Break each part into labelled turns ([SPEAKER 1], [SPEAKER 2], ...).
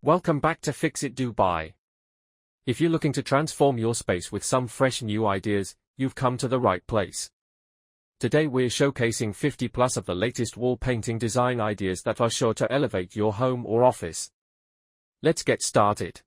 [SPEAKER 1] Welcome back to Fix It Dubai. If you're looking to transform your space with some fresh new ideas, you've come to the right place. Today we're showcasing 50 plus of the latest wall painting design ideas that are sure to elevate your home or office. Let's get started.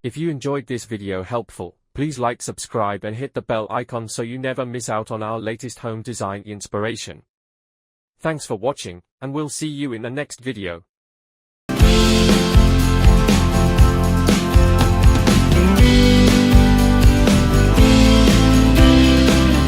[SPEAKER 1] If you enjoyed this video helpful, please like, subscribe and hit the bell icon so you never miss out on our latest home design inspiration. Thanks for watching, and we'll see you in the next video.